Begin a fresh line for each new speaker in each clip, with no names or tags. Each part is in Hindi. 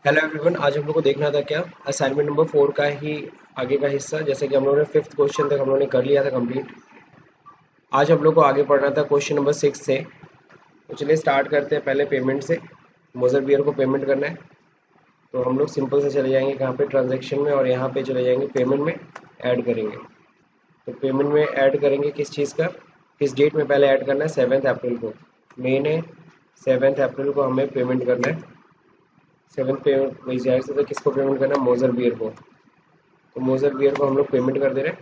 हेलो एवरीवन, आज हम लोग को देखना था क्या असाइनमेंट नंबर 4 का ही आगे का हिस्सा। जैसे कि हम लोगों ने फिफ्थ क्वेश्चन तक हम लोगों ने कर लिया था कंप्लीट। आज हम लोग को आगे पढ़ना था क्वेश्चन नंबर 6 से। तो चलिए स्टार्ट करते हैं पहले पेमेंट से। मोजर बियर को पेमेंट करना है, तो हम लोग सिंपल से चले जाएंगे कहाँ पे, ट्रांजैक्शन में, और यहाँ पे चले जाएंगे पेमेंट में, ऐड करेंगे। तो पेमेंट में ऐड करेंगे किस चीज़ का, किस डेट में पहले ऐड करना है, 7 अप्रैल को। मेन है 7 अप्रैल को हमें पेमेंट करना है। 7 पेमेंट वही जाहिर से, तो किसको पेमेंट करना है, मोजर बियर को। तो मोजर बियर को हम लोग पेमेंट कर दे रहे हैं।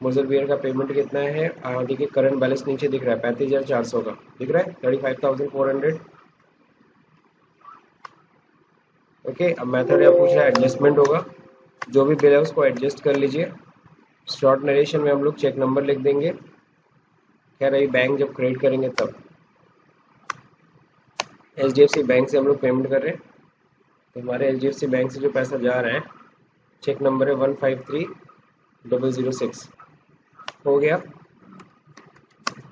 मोजर बियर का पेमेंट कितना है, देखिए करंट बैलेंस नीचे दिख रहा है 35,400 का दिख रहा है, 35,400। ओके, अब मेथड या पूछ रहा है एडजस्टमेंट होगा, जो भी बिल है उसको एडजस्ट कर लीजिए। शॉर्ट नरेशन में हम लोग चेक नंबर लिख देंगे। खैर अभी बैंक जब क्रेडिट करेंगे तब। HDFC बैंक से हम लोग पेमेंट कर रहे हैं, तो हमारे HDFC बैंक से जो पैसा जा रहा है, चेक नंबर है 153006। हो गया,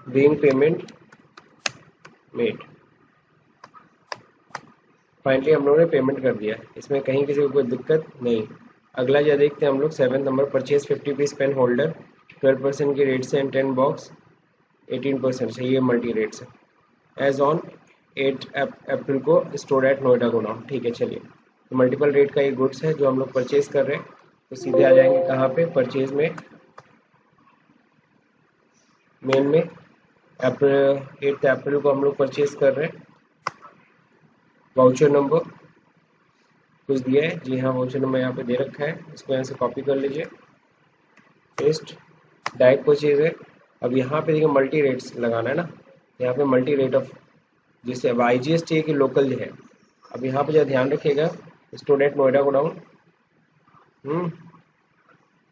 बीइंग पेमेंट मेड। फाइनली हम लोगों ने पेमेंट कर दिया, इसमें कहीं किसी को कोई दिक्कत नहीं। अगला जो देखते हैं हम लोग, 7 number, purchase 50 piece pen holder 12% की रेट से एंड 10 बॉक्स 18% से, ये मल्टी रेट से। एज ऑन 8 अप्रैल को स्टोर एट नोएडा गोडाउन। ठीक है, चलिए। तो मल्टीपल रेट का ये गुड्स है जो हम लोग परचेज कर रहे हैं, तो सीधे आ जाएंगे कहाँ पे, परचेज में, मेन में। अप्रैल 8 अप्रैल को हम लोग परचेज कर रहे हैं। वाउचर नंबर कुछ दिया है, जी हाँ, वाउचर नंबर यहाँ पे दे रखा है, इसको यहाँ से कॉपी कर लीजिए, पेस्ट। डायरेक्ट परचेज है। अब यहाँ पे देखिए मल्टी रेट्स लगाना है ना, यहाँ पे मल्टी रेट ऑफ, जिससे अब IGST है कि लोकल है। अब यहाँ पे जो ध्यान रखिएगा, स्टूडेंट नोएडा को डाउन,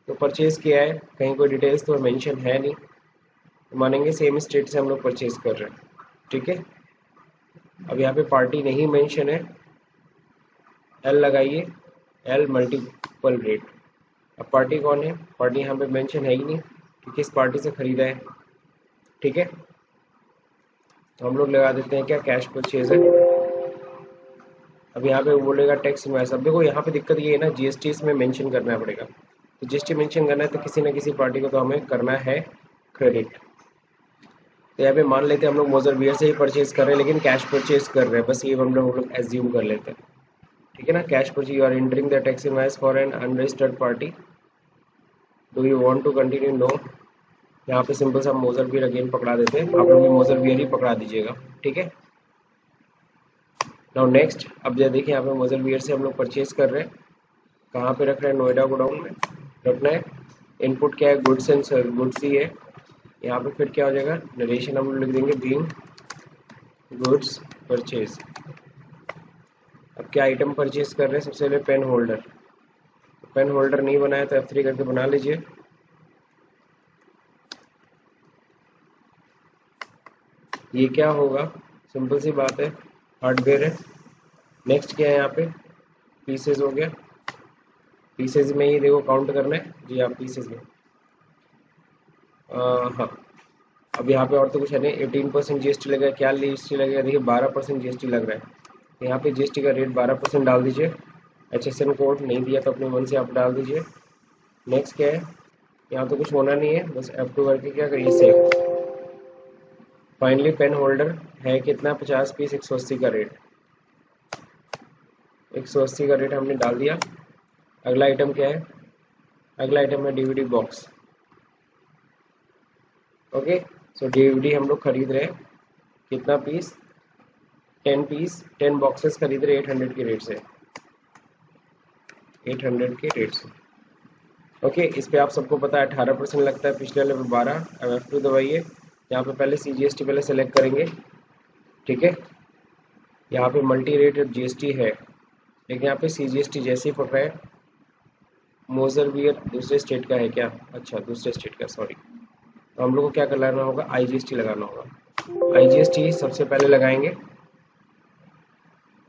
तो परचेज किया है, कहीं कोई डिटेल्स तो मेंशन है नहीं, तो मानेंगे सेम स्टेट से हम लोग परचेज कर रहे हैं। ठीक है, अब यहाँ पे पार्टी नहीं मेंशन है, एल लगाइए, एल मल्टीपल रेट। अब पार्टी कौन है, पार्टी यहाँ पे मेंशन है ही नहीं कि किस पार्टी से खरीदा है। ठीक है, तो हम लोग लगा देते हैं क्या, कैश परचेज है। अब यहाँ पे वो बोलेगा टैक्स इनवॉइस। अब देखो यहाँ पे दिक्कत ये है ना, GST इसमें मेंशन करना पड़ेगा। तो GST मेंशन करना है तो किसी ना किसी पार्टी को तो हमें करना है क्रेडिट। तो यहाँ पे मान लेते हैं हम लोग मोजर बियर से ही परचेज कर रहे हैं, लेकिन कैश परचेज कर रहे हैं, बस ये हम लोग एज्यूम कर लेते हैं। ठीक है ना, cash purchase, you are entering the tax invoice for an unregistered party, do you want to continue, no. यहाँ पे सिंपल सा मोजर बियर अगेन पकड़ा देते हैं, आप लोग भी मोजर बियर ही पकड़ा दीजिएगा। ठीक है, नाउ नेक्स्ट। अब जब देखिए यहाँ पे मोजर बियर से हम लोग परचेज कर रहे हैं, कहाँ पे रख रहे हैं, नोएडा गोडाउन में रखना है। इनपुट क्या है, गुड्स एंड गुड्स ही है। यहाँ पे फिर क्या हो जाएगा, नरेशन हम लोग लिख देंगे बीइंग गुड्स परचेज। अब क्या आइटम परचेज कर रहे हैं, सबसे पहले पेन होल्डर। तो पेन होल्डर नहीं बनाया तो F3 करके बना लीजिए। ये क्या होगा, सिंपल सी बात है, हार्डवेयर है। नेक्स्ट क्या है, यहाँ पे पीसेज हो गया, पीसेज में ही देखो काउंट करना है जी, आप पीसेज में। हाँ, अब यहाँ पे और तो कुछ है नहीं, 18% GST लगेगा। क्या GST लगेगा, देखिए 12% GST लग रहा है, तो यहाँ पे GST का रेट 12% डाल दीजिए। HSN कोड नहीं दिया तो अपने मन से आप डाल दीजिए। नेक्स्ट क्या है, यहाँ तो कुछ होना नहीं है, बस F2 करके क्या करिए, सेव। फाइनली पेन होल्डर है कितना, 50 पीस, 180 का रेट, 180 का रेट हमने डाल दिया। अगला आइटम क्या है, अगला आइटम है DVD बॉक्स। ओके, सो DVD हम लोग खरीद रहे हैं, कितना पीस, 10 पीस, 10 बॉक्सेस खरीद रहे 800 के रेट से, 800 के रेट से। ओके, इस पे आप सबको पता है 18% लगता है, पिछले वाले पे 12। अब F2 दबाइए, यहाँ पे पहले CGST पहले सेलेक्ट करेंगे। ठीक है, यहाँ पे मल्टी रेट GST है, लेकिन यहाँ पे CGST जैसे ही पकड़ा है, मोजर बियर दूसरे स्टेट का है क्या, अच्छा दूसरे स्टेट का, सॉरी। तो हम लोग को क्या करना होगा, IGST लगाना होगा। IGST सबसे पहले लगाएंगे,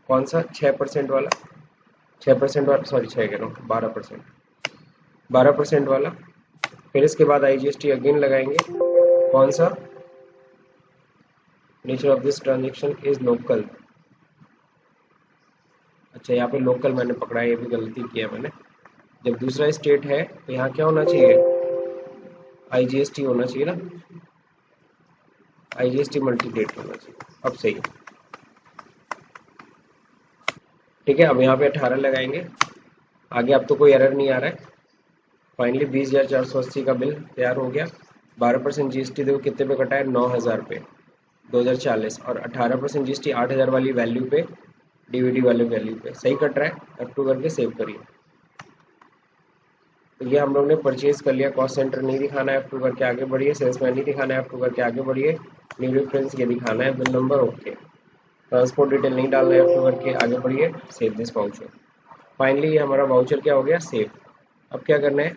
कौन सा, 6% वाला, 6% वाला, सॉरी 6 कह रहा हूँ, 12%, 12% वाला। फिर इसके बाद IGST अगेन लगाएंगे, कौन सा, nature of this transaction is local, अच्छा यहाँ पे लोकल मैंने पकड़ा है, ये भी गलती किया मैंने। जब दूसरा स्टेट है तो यहाँ क्या होना चाहिए, आईजीएसटी होना चाहिए ना, आईजीएसटी मल्टी रेट होना चाहिए। अब सही है, ठीक है। अब यहाँ पे 18 लगाएंगे। आगे अब तो कोई एरर नहीं आ रहा है। फाइनली 20,480 का बिल तैयार हो गया। 12% जीएसटी देखो कितने पे कटा है, 9,000 पे 2040, और 18% जीएसटी 8,000 वाली वैल्यू पे, डीवीडी वाले वैल्यू पे सही कट रहा है। F2 करके सेव करिए। तो ये हम लोग ने परचेज कर लिया। कॉस्ट सेंटर नहीं दिखाना है, F2 करके आगे बढ़िए। सेल्समैन नहीं दिखाना है, F2 करके आगे बढ़िए। न्यू रेफरेंस ये दिखाना है, bill number okay. Transport detail नहीं डालना है, F2 करके आगे बढ़िए। Save this voucher. फाइनली ये हमारा वाउचर क्या हो गया, सेव। अब क्या करना है,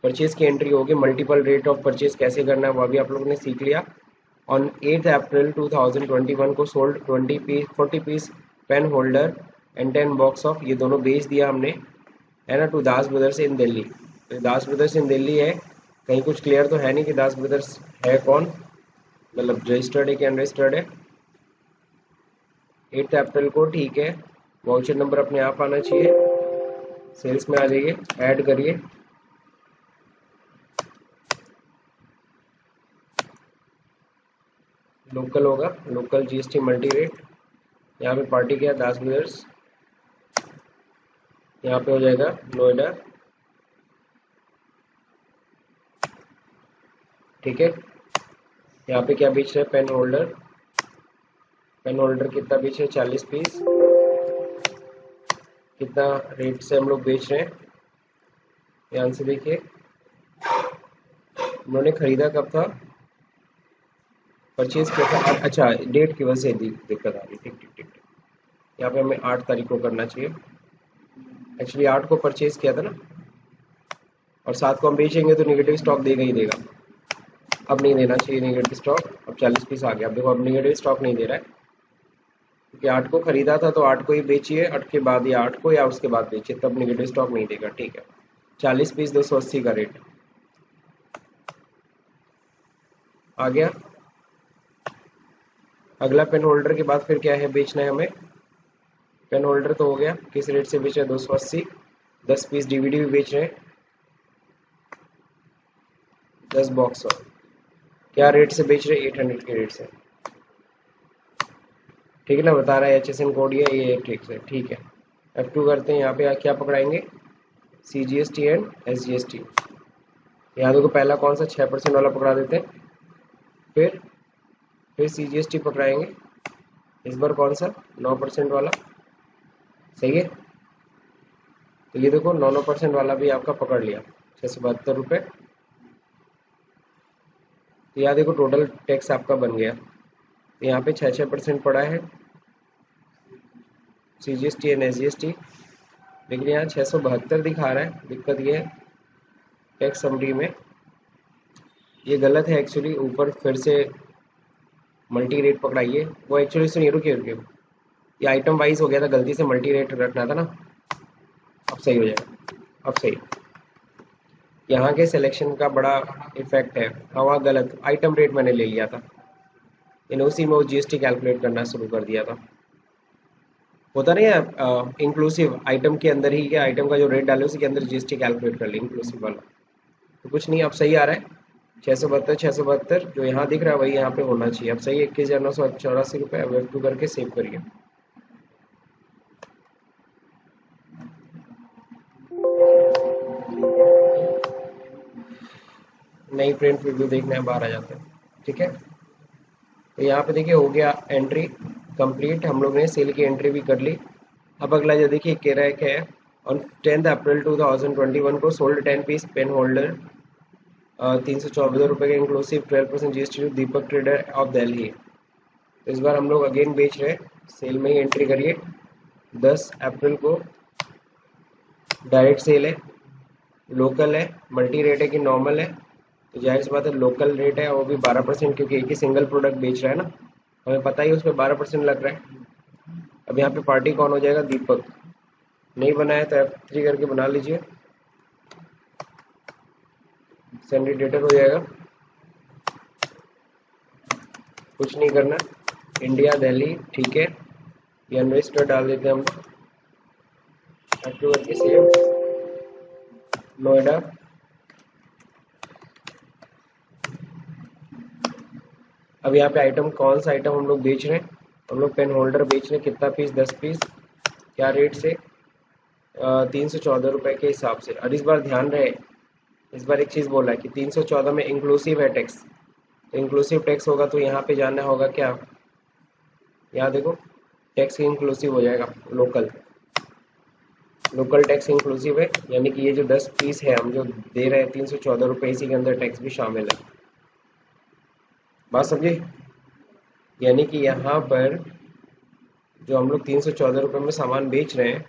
परचेज की एंट्री होगी। मल्टीपल रेट ऑफ परचेज कैसे करना है वो अभी आप लोगों ने सीख लिया। ऑन 8 अप्रैल 2021 को sold 40 piece pen holder and 10 box of, ये दोनों बेच दिया हमने, है ना, to Das brothers in Delhi. तो दास ब्रदर्स इन दिल्ली है, कहीं कुछ क्लियर तो है नहीं कि दास ब्रदर्स है कौन, मतलब रजिस्टर्ड है कि अनरजिस्टर्ड है। 8 अप्रैल को, ठीक है। वाउचर नंबर अपने आप आना चाहिए। सेल्स में आ जाइए, ऐड करिए। लोकल होगा, लोकल जीएसटी मल्टी रेट। यहाँ पे पार्टी क्या है, दास ब्रदर्स। यहाँ पे हो जाएगा नोएडा, ठीक है। यहाँ पे क्या बेच रहे हैं, पेन होल्डर। पेन होल्डर कितना बेच रहे हैं, 40 पीस। कितना रेट से हम लोग बेच रहे हैं, ध्यान से देखिए। उन्होंने खरीदा कब था, परचेज किया था, अच्छा डेट की वजह से दिक्कत आ रही, ठीक ठीक ठीक। यहाँ पे हमें 8 तारीख को करना चाहिए। एक्चुअली 8 को परचेज किया था ना, और 7 को हम बेचेंगे तो निगेटिव स्टॉक देगा ही देगा। अब नहीं देना चाहिए निगेटिव स्टॉक। अब 40 पीस आ गया। अब देखो, अब निगेटिव स्टॉक नहीं दे रहा है, क्योंकि 8 को खरीदा था तो 8 को ही बेचिए, 8 के बाद या 8 को या उसके बाद बेचिए, तब निगेटिव स्टॉक नहीं देगा, ठीक है। 40 पीस 280 का रेट आ गया। अगला पेन होल्डर के बाद फिर क्या है, बेचना है हमें। पेन होल्डर तो हो गया, किस रेट से बेच रहे हैं, 280। 10 पीस डीवीडी भी बेच रहे हैं, 10 बॉक्स और क्या रेट से बेच रहे हैं, 800 के रेट से, ठीक है ना। बता रहा है HSN कोड ये ठीक से, ठीक है। F2 करते हैं। यहाँ पे क्या पकड़ाएंगे, CGST एंड SGST। यहाँ देखो पहला कौन सा, 6% वाला पकड़ा देते हैं। फिर CGST पकड़ाएंगे, इस बार कौन सा, 9% वाला, सही है। तो ये देखो 9% वाला भी आपका पकड़ लिया, 672 रुपये। तो यहाँ देखो टोटल टैक्स आपका बन गया। तो यहाँ पे 6% पड़ा है CGST एंड SGST, लेकिन यहाँ 672 दिखा रहा है। दिक्कत ये है, टैक्स समरी में ये गलत है एक्चुअली। ऊपर फिर से मल्टी रेट पकड़ाइए। वो एक्चुअली सुनिए, रुकिए रुकिए, ये आइटम वाइज हो गया था, गलती से मल्टी रेट रखना था ना। अब सही हो जाएगा, अब सही। यहाँ के सिलेक्शन का बड़ा इफेक्ट है। हाँ, वहाँ गलत आइटम रेट मैंने ले लिया था, इन उसी में वो GST कैलकुलेट करना शुरू कर दिया था। होता नहीं है इंक्लूसिव, आइटम के अंदर ही, क्या आइटम का जो रेट डाले उसी के अंदर GST कैलकुलेट कर ली, इंक्लूसिव वाला। तो कुछ नहीं, अब सही आ रहा है। 672 जो यहाँ दिख रहा है वही यहाँ पे होना चाहिए। अब सही, 21,984 रुपये। अब F2 करके सेव करिए। नई प्रिंट रिव्यू देखने बाहर आ जाते हैं, ठीक है। तो यहाँ पे देखिए हो गया एंट्री कंप्लीट, हम लोग ने सेल की एंट्री भी कर ली। अब अगला जो देखिए कह रहा है क्या है, ऑन 10 अप्रैल 2021 को सोल्ड 10 पीस पेन होल्डर 314 रुपये के inclusive 12% GST to Deepak trader of Delhi. तो इस बार हम लोग अगेन बेच रहे हैं, सेल में ही एंट्री करिए। 10 अप्रैल को डायरेक्ट सेल है, लोकल है, मल्टी रेट है कि नॉर्मल है, तो जाहिर सी बात है लोकल रेट है, वो भी 12%, क्योंकि एक ही सिंगल प्रोडक्ट बेच रहा है ना, हमें पता ही उस पर 12% लग रहा है। अब यहाँ पे पार्टी कौन हो जाएगा, दीपक। नहीं बनाया तो F3 करके बना लीजिए, सेंडिडेटर हो जाएगा। कुछ नहीं करना, इंडिया दिल्ली, ठीक है। ये अनरजिस्टर्ड डाल देते हैं हम लोग। F2 करके सेव, नोएडा। अब यहाँ पे आइटम, कौन सा आइटम हम लोग बेच रहे हैं? हम लोग पेन होल्डर बेच रहे हैं। कितना पीस? 10 पीस। क्या रेट से? 314 रुपये के हिसाब से। और इस बार ध्यान रहे, इस बार एक चीज़ बोला है कि 314 में इंक्लूसिव है टैक्स। तो इंक्लूसिव टैक्स होगा तो यहाँ पे जानना होगा क्या, यहाँ देखो, टैक्स इंक्लूसिव हो जाएगा लोकल। लोकल टैक्स इंक्लूसिव है, यानी कि ये जो 10 पीस है हम जो दे रहे हैं 314 रुपये, इसी के अंदर टैक्स भी शामिल है। बात समझे? यानी कि यहाँ पर जो हम लोग 314 रुपये में सामान बेच रहे हैं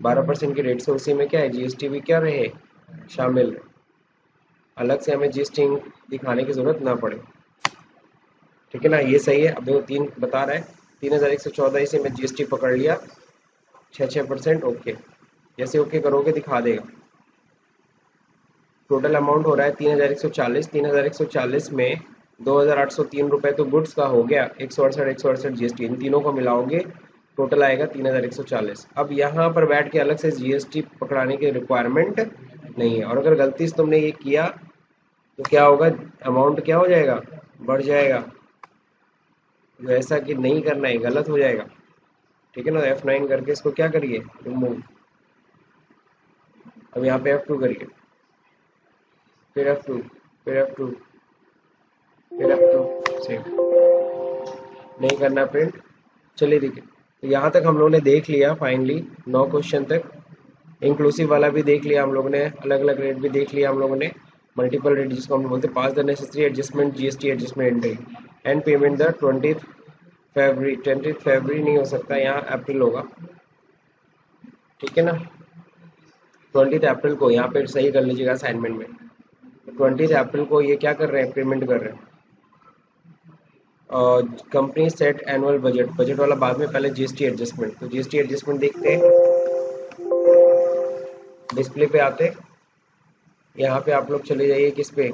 12% के रेट से, उसी में क्या है, जीएसटी भी क्या रहे, शामिल। अलग से हमें जीएसटी दिखाने की जरूरत ना पड़े। ठीक है ना, ये सही है। अब देखो 3 बता रहा है 3114, इसे मैं जीएसटी पकड़ लिया 6%। ओके, जैसे ओके करोगे दिखा देगा। टोटल अमाउंट हो रहा है 3140। 3140 में 2803 रुपये तो गुड्स का हो गया, 168 जीएसटी, इन तीनों को मिलाओगे टोटल आएगा 3140। अब यहाँ पर बैठ के अलग से जीएसटी पकड़ाने की रिक्वायरमेंट नहीं है। और अगर गलती से तुमने ये किया तो क्या होगा, अमाउंट क्या हो जाएगा, बढ़ जाएगा। वैसा कि नहीं करना है, गलत हो जाएगा। ठीक है ना, F9 करके इसको क्या करिए, रिमूव। अब यहाँ पे F2 करिए, फिर F2, फिर F2, फिर F2, सेव। नहीं करना प्रिंट। चलिए देखिए, तो यहाँ तक हम लोगों ने देख लिया फाइनली 9 क्वेश्चन तक। इंक्लूसिव वाला भी देख लिया हम लोगों ने, अलग अलग रेट भी देख लिया हम लोगों ने, मल्टीपल रेट जिसको हम बोलते हैं, pass the necessary adjustment GST adjustment entry and payment the 20 February. 20 फरवरी नहीं हो सकता, यहाँ अप्रैल होगा। ठीक है ना, 20 अप्रैल को, यहाँ पे सही कर लीजिएगा असाइनमेंट में। 20 अप्रैल को ये क्या कर रहे हैं, पेमेंट कर रहे हैं। Company set annual budget, budget वाला बाद में, पहले जीएसटी एडजस्टमेंट। तो जीएसटी एडजस्टमेंट देखते हैं, डिस्प्ले पे आते, यहाँ पे आप लोग चले जाइए किस पे,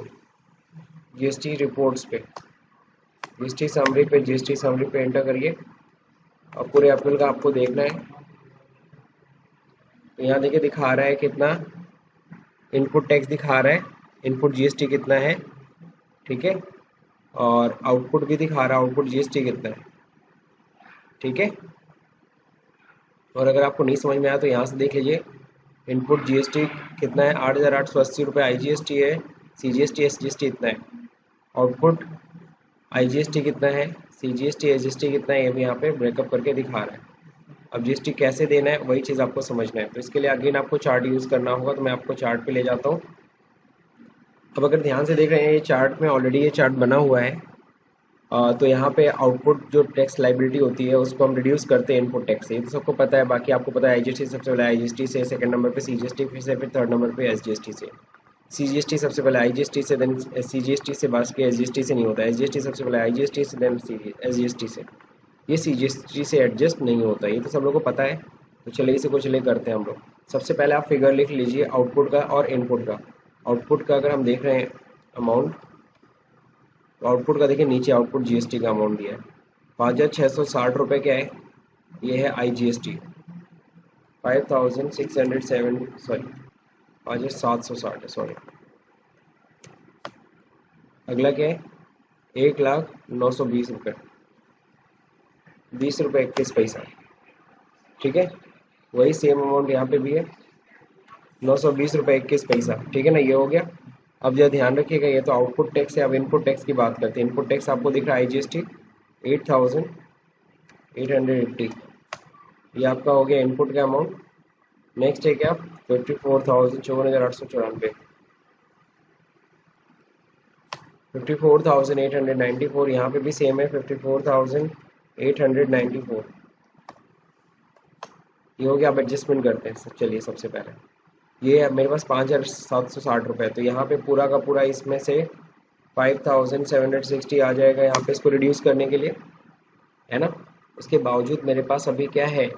जीएसटी रिपोर्ट्स पे, जीएसटी समरी पे, जीएसटी समरी पे एंटर करिए। और पूरे अप्रैल का आपको देखना है। तो यहाँ देखिए दिखा रहा है कितना इनपुट टैक्स दिखा रहा है, इनपुट जीएसटी कितना है। ठीक है, और आउटपुट भी दिखा रहा है, आउटपुट जीएसटी कितना है। ठीक है, और अगर आपको नहीं समझ में आया तो यहाँ से देख लीजिए, इनपुट जीएसटी कितना है, 8,880 रुपये आईजीएसटी है, सीजीएसटी एसजीएसटी इतना है। आउटपुट आईजीएसटी कितना है, सीजीएसटी एसजीएसटी कितना है, ये भी यहाँ पे ब्रेकअप करके दिखा रहा है। अब जीएसटी कैसे देना है वही चीज़ आपको समझना है। तो इसके लिए अगेन आपको चार्ट यूज़ करना होगा, तो मैं आपको चार्ट पे ले जाता हूँ। अब अगर ध्यान से देख रहे हैं, ये चार्ट में ऑलरेडी ये चार्ट बना हुआ है। तो यहाँ पे आउटपुट जो टैक्स लाइबिलिटी होती है उसको हम रिड्यूस करते हैं इनपुट टैक्स से, ये तो सबको पता है। बाकी आपको पता है आईजीएसटी सबसे पहले, आईजीएसटी से सेकंड नंबर पे सीजीएसटी, फिर थर्ड नंबर पे एसजीएसटी से। सीजीएसटी सबसे पहले आईजीएसटी से, देन सीजीएसटी से, बाकी एसजीएसटी से नहीं होता। एसजीएसटी सबसे पहले आईजीएसटी से, देन एसजीएसटी से। ये सीजीएसटी से एडजस्ट नहीं होता, ये तो सब लोगों को पता है। तो चलिए इसे कुछ चलिए करते हैं हम लोग। सबसे पहले आप फिगर लिख लीजिए आउटपुट का और इनपुट का। आउटपुट का अगर हम देख रहे हैं अमाउंट, तो आउटपुट का देखिए नीचे आउटपुट जीएसटी का अमाउंट दिया है 5,660 रुपये। क्या है, ये है आई जी एस टी 5,607, सॉरी 5,760 है, सॉरी। अगला क्या है, 1,09,20 रुपये, 20 रुपये 21 पैसा। ठीक है, वही सेम अमाउंट यहाँ पे भी है, 920 रुपये 21 पैसा। ठीक है ना, ये हो गया। अब जो ध्यान रखिएगा, ये तो आउटपुट टैक्स है। अब इनपुट टैक्स की बात करते हैं। इनपुट टैक्स आपको दिख रहा है IGST 8,880, ये आपका हो गया इनपुट का अमाउंट। नेक्स्ट है क्या, 54,54,894, 54,894, यहाँ पे भी सेम है 54,894। ये हो गया। आप एडजस्टमेंट करते हैं। चलिए सबसे पहले ये है मेरे पास 5,760 रुपये, तो यहाँ पे पूरा का पूरा इसमें से 5,760 आ जाएगा यहाँ पे, इसको रिड्यूस करने के लिए, है ना। उसके बावजूद मेरे पास अभी क्या है,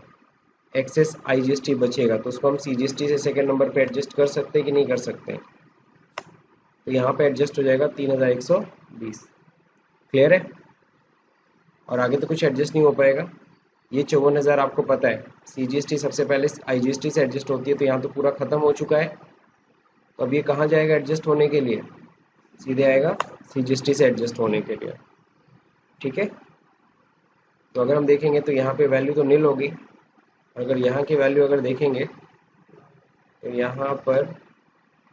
एक्सेस IGST बचेगा, तो उसको हम CGST से सेकंड नंबर पे एडजस्ट कर सकते हैं कि नहीं कर सकते हैं। तो यहाँ पे एडजस्ट हो जाएगा 3,120। क्लियर है, और आगे तो कुछ एडजस्ट नहीं हो पाएगा। ये 54,000 आपको पता है CGST सबसे पहले IGST से एडजस्ट होती है, तो यहाँ तो पूरा खत्म हो चुका है। तो अब ये कहाँ जाएगा एडजस्ट होने के लिए? सीधे आएगा CGST से एडजस्ट होने के लिए। ठीक है, तो अगर हम देखेंगे तो यहाँ पे वैल्यू तो नील होगी। अगर यहाँ की वैल्यू अगर देखेंगे तो यहाँ पर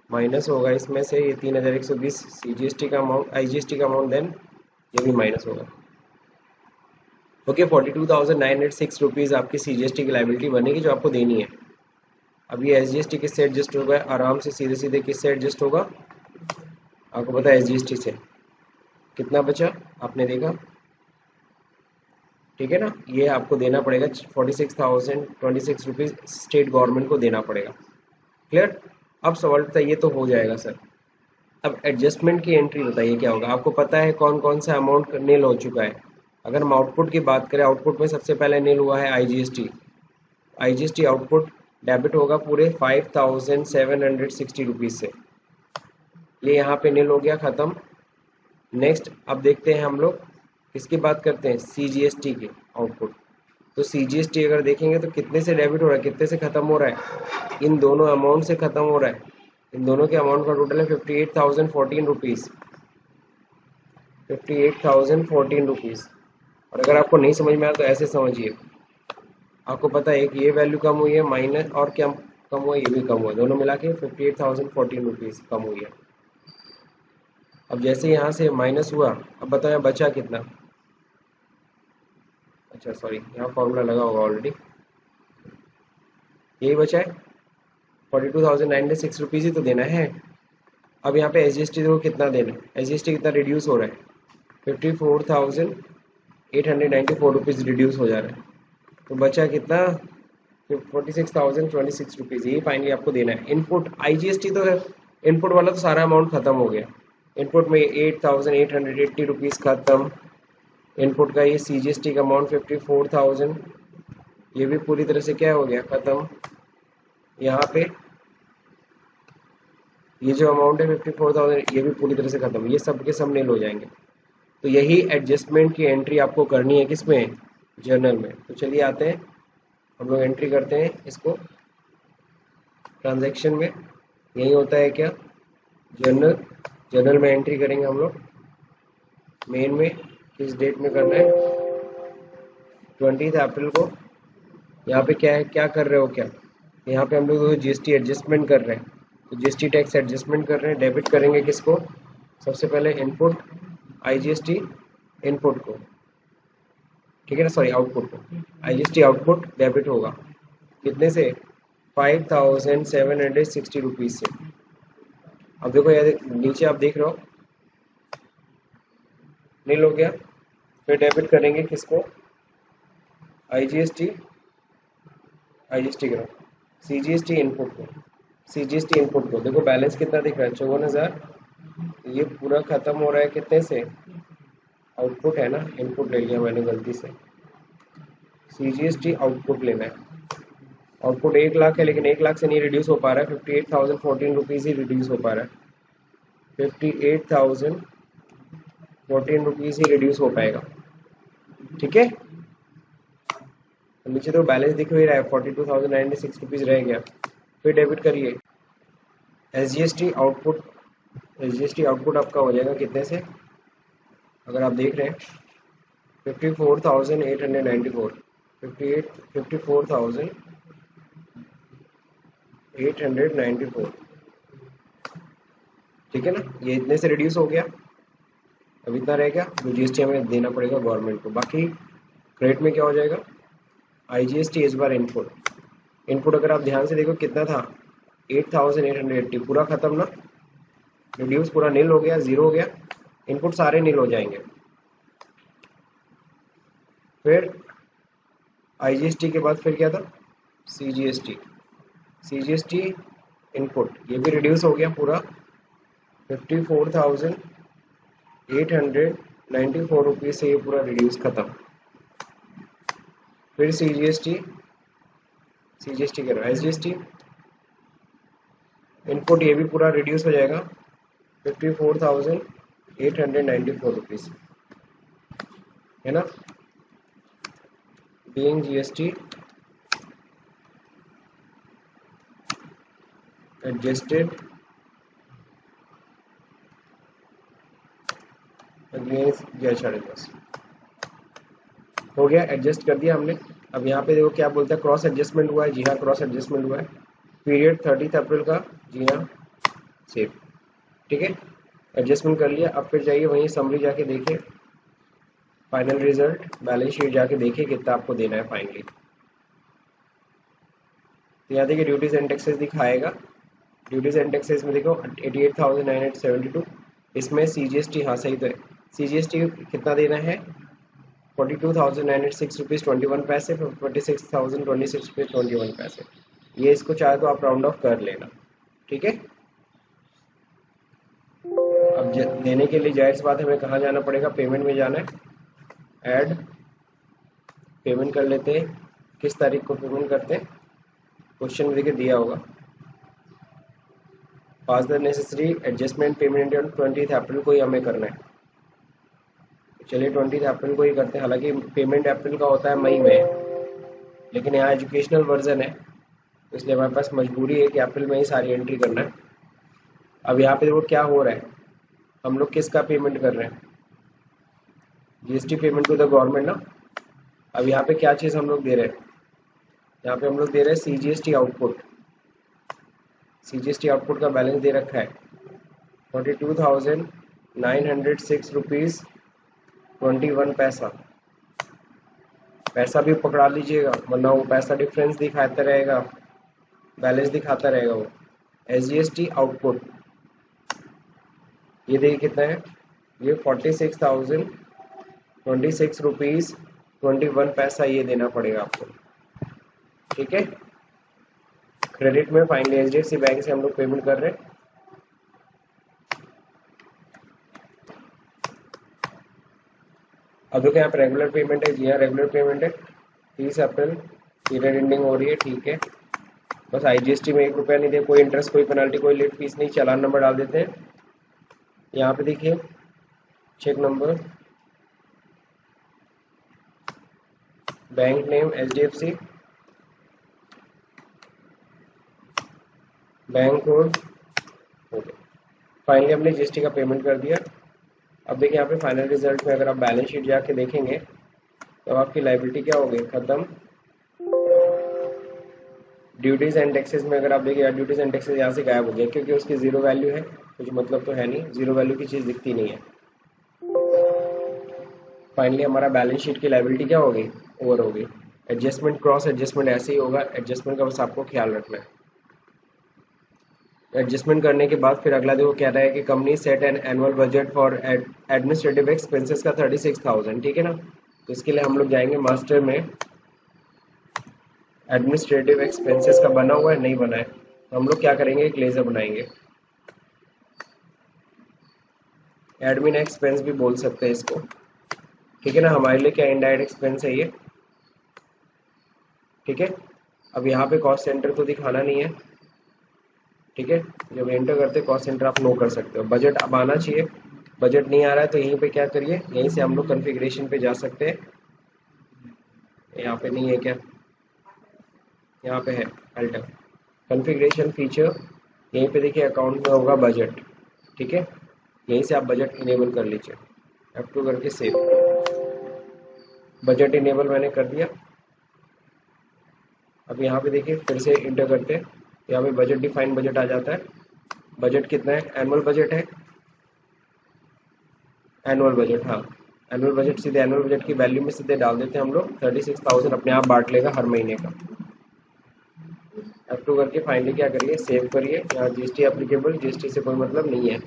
माइनस होगा इसमें से, ये 3,120 CGST का अमाउंट, IGST का अमाउंट, देन ये भी माइनस होगा। ओके, 42,906 रुपीज़ आपकी CGST की लाइबिलिटी बनेगी जो आपको देनी है। अब ये SGST किससे एडजस्ट होगा? आराम से सीधे सीधे किससे एडजस्ट होगा? आपको पता है SGST से। कितना बचा आपने देखा? ठीक है ना, ये आपको देना पड़ेगा 46,026 रुपीज़ स्टेट गवर्नमेंट को देना पड़ेगा। क्लियर? अब सवाल था ये तो हो जाएगा सर, अब एडजस्टमेंट की एंट्री बताइए क्या होगा? आपको पता है कौन कौन सा अमाउंट नील हो चुका है। अगर हम आउटपुट की बात करें, आउटपुट में सबसे पहले नील हुआ है IGST आउटपुट डेबिट होगा पूरे 5,760 रुपीज़ से, ये यहाँ पे नील हो गया, ख़त्म। नेक्स्ट अब देखते हैं हम लोग किसकी बात करते हैं, CGST की आउटपुट। तो CGST अगर देखेंगे तो कितने से डेबिट हो रहा है, कितने से ख़त्म हो रहा है? इन दोनों अमाउंट से ख़त्म हो रहा है। इन दोनों के अमाउंट का टोटल है 58,014 रुपीज़, 58,014 रुपीज़। और अगर आपको नहीं समझ में आया तो ऐसे समझिए, आपको पता है कि ये वैल्यू कम हुई है, माइनस और क्या कम हुआ, ये भी कम हुआ, दोनों मिला के 58,014 रुपीज़ कम हुई है। अब जैसे यहाँ से माइनस हुआ, अब बताओ यहाँ बचा कितना? अच्छा सॉरी, यहाँ फॉर्मूला लगा होगा ऑलरेडी, यही बचा है 42,906 रुपीज़ ही तो देना है। अब यहाँ पे SGST देखो कितना देना है, SGST कितना रिड्यूस हो रहा है, 54,894 रुपीज़ रिड्यूस हो जा रहा है। तो बचा कितना, 46,026 रुपीज़, यही फाइनली आपको देना है। इनपुट IGST तो है, इनपुट वाला तो सारा अमाउंट खत्म हो गया, इनपुट में 8,880 रुपीज़ खत्म। इनपुट का ये CGST का अमाउंट 54,000, ये भी पूरी तरह से क्या हो गया, खत्म। यहाँ पे ये जो अमाउंट है 54,000, ये भी पूरी तरह से खत्म, ये सब के सब नील हो जाएंगे। तो यही एडजस्टमेंट की एंट्री आपको करनी है, किसमें, जर्नल में। तो चलिए आते हैं, हम लोग एंट्री करते हैं इसको ट्रांजैक्शन में। यही होता है क्या, जर्नल में एंट्री करेंगे हम लोग। मेन में किस डेट में करना है, 20 अप्रैल को। यहाँ पे क्या है, क्या कर रहे हो क्या, यहाँ पे हम लोग GST एडजस्टमेंट कर रहे हैं, तो GST टैक्स एडजस्टमेंट कर रहे हैं। डेबिट करेंगे किसको, सबसे पहले इनपुट IGST इनपुट को, ठीक है ना, सॉरी आउटपुट को। IGST आउटपुट डेबिट होगा कितने से, 5,760 रुपीज़ से। अब देखो यार नीचे आप देख रहे हो नील हो गया। फिर डेबिट करेंगे किसको, IGST करो, CGST इनपुट को, CGST इनपुट को। देखो बैलेंस कितना दिख रहा है, 54,000। ये पूरा खत्म हो रहा है कितने से, आउटपुट है ना, इनपुट ले लिया मैंने गलती से, CGST आउटपुट लेना है। आउटपुट 1 लाख है, लेकिन 1 लाख से नहीं रिड्यूस हो पा रहा है, 58,014 रुपीज़ ही रिड्यूस हो पा रहा है, 58,014 रुपीज़ ही रिड्यूस हो पाएगा। ठीक है, तो नीचे तो बैलेंस दिख ही रहा है, 42,906 रुपीज़ रह गया। फिर डेबिट करिए SGST आउटपुट, SGST आउटपुट आपका हो जाएगा कितने से, अगर आप देख रहे हैं 54,894, 54,894, ठीक है ना, ये इतने से रिड्यूस हो गया। अब इतना रह गया जो GST हमें देना पड़ेगा गवर्नमेंट को। बाकी क्रेडिट में क्या हो जाएगा, IGST इस बार इनपुट, इनपुट अगर आप ध्यान से देखो कितना था, 8,880, पूरा खत्म ना, रिड्यूस पूरा नील हो गया, जीरो हो गया, इनपुट सारे नील हो जाएंगे। फिर IGST के बाद फिर क्या था, CGST इनपुट, ये भी रिड्यूस हो गया पूरा, 54,894 रुपीज़ से ये पूरा रिड्यूस खत्म। फिर CGST करो, SGST इनपुट, ये भी पूरा रिड्यूस हो जाएगा, 54,894 रुपीज़, है ना। being GST adjusted against GI charges। हो गया, एडजस्ट कर दिया हमने। अब यहाँ पे देखो क्या बोलता है, क्रॉस एडजस्टमेंट हुआ है। जी हाँ, क्रॉस एडजस्टमेंट हुआ है। पीरियड 30 अप्रैल का, जी हाँ, सेव। ठीक है, एडजस्टमेंट कर लिया। अब फिर जाइए वहीं समरी जाके देखिए, फाइनल रिजल्ट बैलेंस शीट जाके देखिए कितना आपको देना है फाइनली। तो यहाँ देखिए ड्यूटीज एंड टैक्सेस दिखाएगा। ड्यूटीज एंड टैक्सेस में देखो 88,972। इसमें CGST, हाँ सही तो है, CGST कितना देना है, 42,906 रुपीज़ 21 पैसे, 46,026 रुपीज़ 21 पैसे। ये इसको चाहे तो आप राउंड ऑफ कर लेना। ठीक है, अब देने के लिए जाहिर सी बात है हमें कहाँ जाना पड़ेगा, पेमेंट में जाना है। ऐड पेमेंट कर लेते हैं। किस तारीख को पेमेंट करते हैं, क्वेश्चन में देखिए दिया होगा। Pass the necessary adjustment payment on 20 April को ही हमें करना है। चलिए 20 अप्रैल को ही करते हैं। हालांकि पेमेंट अप्रैल का होता है मई में, लेकिन यहाँ एजुकेशनल वर्जन है, इसलिए हमारे पास मजबूरी है कि अप्रैल में ही सारी एंट्री करना है। अब यहाँ पे देखो क्या हो रहा है, हम लोग किसका पेमेंट कर रहे हैं, GST payment to the government ना। अब यहाँ पे क्या चीज़ हम लोग दे रहे हैं, यहाँ पे हम लोग दे रहे हैं CGST आउटपुट। CGST आउटपुट का बैलेंस दे रखा है 42,906 रुपीज़ 21 पैसा। पैसा भी पकड़ा लीजिएगा, वरना वो पैसा डिफरेंस दिखाता रहेगा, बैलेंस दिखाता रहेगा वो। SGST आउटपुट ये देखिए कितना है, ये 46,026 रुपीज़ 21 पैसा ये देना पड़ेगा आपको। ठीक है, क्रेडिट में फाइनली HDFC बैंक से हम लोग पेमेंट कर रहे हैं। अब देखो यहाँ पर रेगुलर पेमेंट है, जी हाँ रेगुलर पेमेंट है। 30 अप्रैल पीरियड एंडिंग हो रही है। ठीक है, बस IGST में 1 रुपया नहीं दे, कोई इंटरेस्ट, कोई पेनल्टी, कोई लेट फीस नहीं। चालान नंबर डाल देते हैं। यहाँ पे देखिए cheque number, bank name HDFC, bank code. Finally हमने GST का पेमेंट कर दिया। अब देखिए यहाँ पे फाइनल रिजल्ट में अगर आप बैलेंस शीट जाके देखेंगे तो आपकी लाइबिलिटी क्या हो गई, खत्म। ड्यूटीज एंड टैक्सेस में अगर आप देखिए, ड्यूटीज एंड टैक्सेस यहाँ से गायब हो गया, क्योंकि उसकी जीरो वैल्यू है, कुछ मतलब तो है नहीं, जीरो वैल्यू की चीज़ दिखती नहीं है। फाइनली हमारा बैलेंस शीट की लाइबिलिटी क्या हो गई, ओवर हो गई। एडजस्टमेंट, क्रॉस एडजस्टमेंट ऐसे ही होगा, एडजस्टमेंट का बस आपको ख्याल रखना है। एडजस्टमेंट करने के बाद फिर अगला देखो कह रहा है कि company set an annual budget for administrative expenses का 36,000। ठीक है ना, तो इसके लिए हम लोग जाएंगे मास्टर में, एडमिनिस्ट्रेटिव एक्सपेंसेस का बना हुआ है, नहीं बना है, तो हम लोग क्या करेंगे, एक लेजर बनाएंगे। एडमिन एक्सपेंस भी बोल सकते हैं इसको। ठीक है ना, हमारे लिए क्या इनडायरेक्ट एक्सपेंस है ये। ठीक है, अब यहाँ पे कॉस्ट सेंटर तो दिखाना नहीं है। ठीक है, जब एंटर करते कॉस्ट सेंटर आप नो कर सकते हो। बजट अब आना चाहिए, बजट नहीं आ रहा है तो यहीं पे क्या करिए, यहीं से हम लोग कॉन्फ़िगरेशन पे जा सकते हैं। यहाँ पे नहीं है क्या, यहाँ पे है अल्टर कॉन्फ़िगरेशन फीचर, यहीं पे देखिए अकाउंट में होगा बजट। ठीक है, यहीं से आप बजट इनेबल कर लीजिए, F2 करके सेव। बजट इनेबल मैंने कर दिया। अब यहाँ पे देखिए फिर से इंटर करते हैं, यहाँ पे बजट डिफाइन बजट आ जाता है। बजट कितना है, एनुअल बजट है, एनुअल बजट, हाँ एनुअल बजट, सीधे एनुअल बजट की वैल्यू में सीधे डाल देते हैं हम लोग। 36,000 अपने आप बांट लेगा हर महीने का। F2 करके फाइनली क्या करिए, सेव करिए। यहाँ GST एप्लीकेबल, GST से कोई मतलब नहीं है,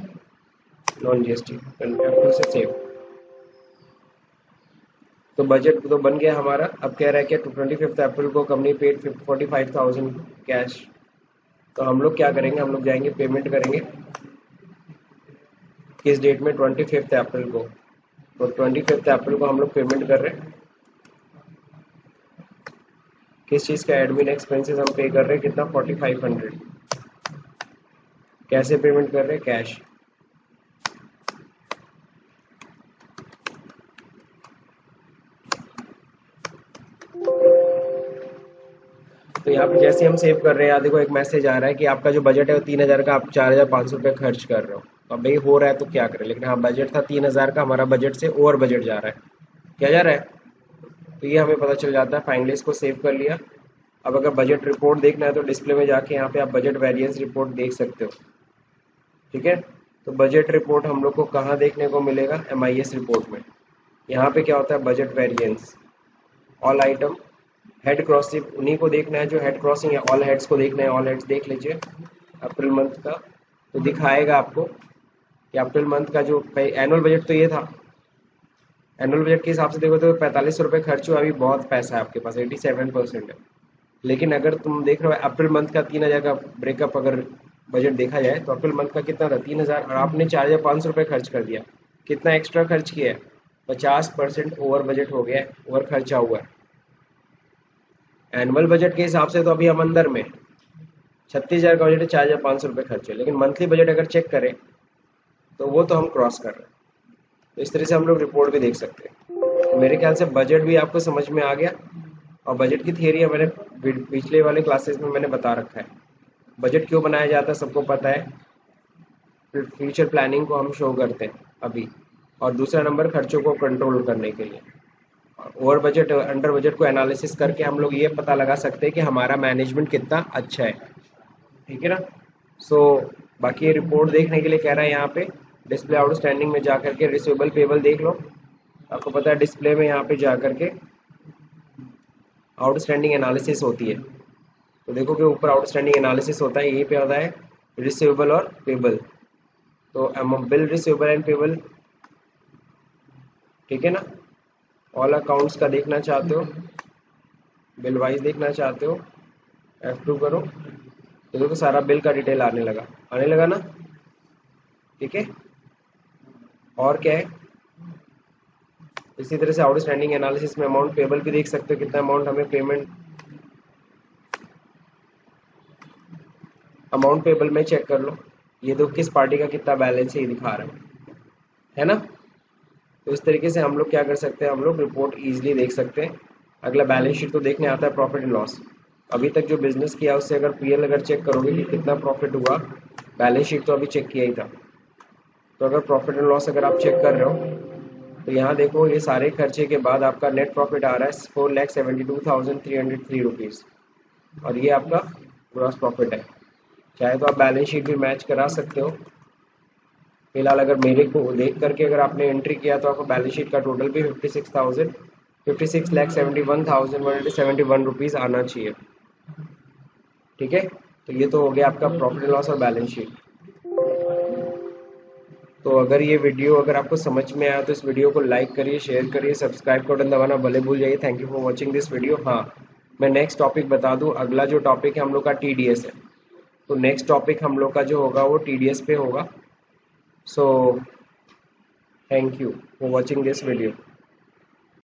नॉन GST, F2 से सेव। तो बजट तो बन गया हमारा। अब कह रहा है कि 25 अप्रैल को कंपनी पेड 45,000 कैश। तो हम लोग क्या करेंगे, हम लोग जाएंगे पेमेंट करेंगे किस डेट में, 25 अप्रैल को। तो 25 अप्रैल को हम लोग पेमेंट कर रहे हैं। किस चीज़ का, एडमिन एक्सपेंसेस हम पे कर रहे हैं, कितना, 4500। कैसे पेमेंट कर रहे हैं, कैश। तो यहाँ पे जैसे हम सेव कर रहे हैं, यहाँ देखो एक मैसेज आ रहा है कि आपका जो बजट है वो 3,000 का, आप 4,500 रुपये खर्च कर रहे हो। तो अब भाई हो रहा है तो क्या करें, लेकिन हाँ बजट था 3,000 का, हमारा बजट से ओवर बजट जा रहा है। क्या जा रहा है, तो ये हमें पता चल जाता है। फाइनली इसको सेव कर लिया। अब अगर बजट रिपोर्ट देखना है तो डिस्प्ले में जाके यहाँ पे आप बजट वेरिएंस रिपोर्ट देख सकते हो। ठीक है, तो बजट रिपोर्ट हम लोग को कहाँ देखने को मिलेगा, MIS रिपोर्ट में। यहाँ पे क्या होता है, budget variance, all item, head crossing, उन्हीं को देखना है जो हेड क्रॉसिंग या ऑल हेड्स को देखना है। ऑल हेड्स देख लीजिए अप्रैल मंथ का, तो दिखाएगा आपको कि अप्रैल मंथ का जो एनुअल बजट तो ये था। एनुअल बजट के हिसाब से देखो तो 4500 रुपये खर्च हुआ, अभी बहुत पैसा है आपके पास, 87% है। लेकिन अगर तुम देख रहे हो अप्रैल मंथ का 3,000 का ब्रेकअप अगर बजट देखा जाए तो अप्रैल मंथ का कितना था, 3,000, और आपने 4,500 रुपये खर्च कर दिया। कितना एक्स्ट्रा खर्च किया है, 50% ओवर बजट हो गया है, ओवर खर्चा हुआ है। एनुअल बजट के हिसाब से तो अभी हम अंदर में 36,000 का बजट है, 4,500 रुपये खर्च है। लेकिन मंथली बजट अगर चेक करें तो वो तो हम क्रॉस कर रहे हैं। तो इस तरह से हम लोग रिपोर्ट भी देख सकते हैं। तो मेरे ख्याल से बजट भी आपको समझ में आ गया, और बजट की थियरी मैंने पिछले वाले क्लासेस में मैंने बता रखा है। बजट क्यों बनाया जाता है सबको पता है, फ्यूचर प्लानिंग को हम शो करते हैं अभी, और दूसरा नंबर खर्चों को कंट्रोल करने के लिए। ओवर बजट अंडर बजट को एनालिसिस करके हम लोग ये पता लगा सकते हैं कि हमारा मैनेजमेंट कितना अच्छा है। ठीक है ना। सो बाकी ये रिपोर्ट देखने के लिए कह रहा है यहाँ पे डिस्प्ले आउटस्टैंडिंग में जा करके रिसीवेबल पेबल देख लो। आपको पता है डिस्प्ले में यहाँ पे जा करके आउटस्टैंडिंग एनालिसिस होती है। तो देखो कि ऊपर आउटस्टैंडिंग एनालिसिस होता है, यहीं पे होता है रिसीवेबल और पेबल। तो बिल रिसीवेबल एंड पेबल, ठीक है ना। ऑल अकाउंट्स का देखना चाहते हो, बिल वाइज देखना चाहते हो, F2 करो, तो देखो सारा बिल का डिटेल आने लगा ना। ठीक है, और क्या है, इसी तरह से आउटस्टैंडिंग एनालिसिस में अमाउंट पेबल भी देख सकते हो, कितना अमाउंट हमें पेमेंट, अमाउंट पेबल में चेक कर लो, ये तो किस पार्टी का कितना बैलेंस है ये दिखा रहा है ना। तो इस तरीके से हम लोग क्या कर सकते हैं, हम लोग रिपोर्ट इजीली देख सकते हैं। अगला बैलेंस शीट तो देखने आता है प्रॉफिट एंड लॉस। अभी तक जो बिजनेस किया उससे अगर PL अगर चेक करोगे कि कितना प्रॉफिट हुआ, बैलेंस शीट तो अभी चेक किया ही था। तो अगर प्रॉफिट एंड लॉस अगर आप चेक कर रहे हो तो यहाँ देखो ये सारे खर्चे के बाद आपका नेट प्रॉफिट आ रहा है 4,72,303 रुपीज़, और ये आपका ग्रॉस प्रॉफिट है। चाहे तो आप बैलेंस शीट भी मैच करा सकते हो। फिलहाल अगर मेरे को देख करके अगर आपने एंट्री किया तो आपको बैलेंस शीट का टोटल भी 56,71,171 रुपीज़ आना चाहिए। ठीक है, तो ये तो हो गया आपका प्रॉफिट एंड लॉस और बैलेंस शीट। तो अगर ये वीडियो अगर आपको समझ में आया तो इस वीडियो को लाइक करिए, शेयर करिए, सब्सक्राइब का बटन दबाना भले भूल जाइए। Thank you for watching this video. हाँ, मैं नेक्स्ट टॉपिक बता दूं, अगला जो टॉपिक है हम लोग का TDS है। तो नेक्स्ट टॉपिक हम लोग का जो होगा वो TDS पे होगा। So thank you for watching this video.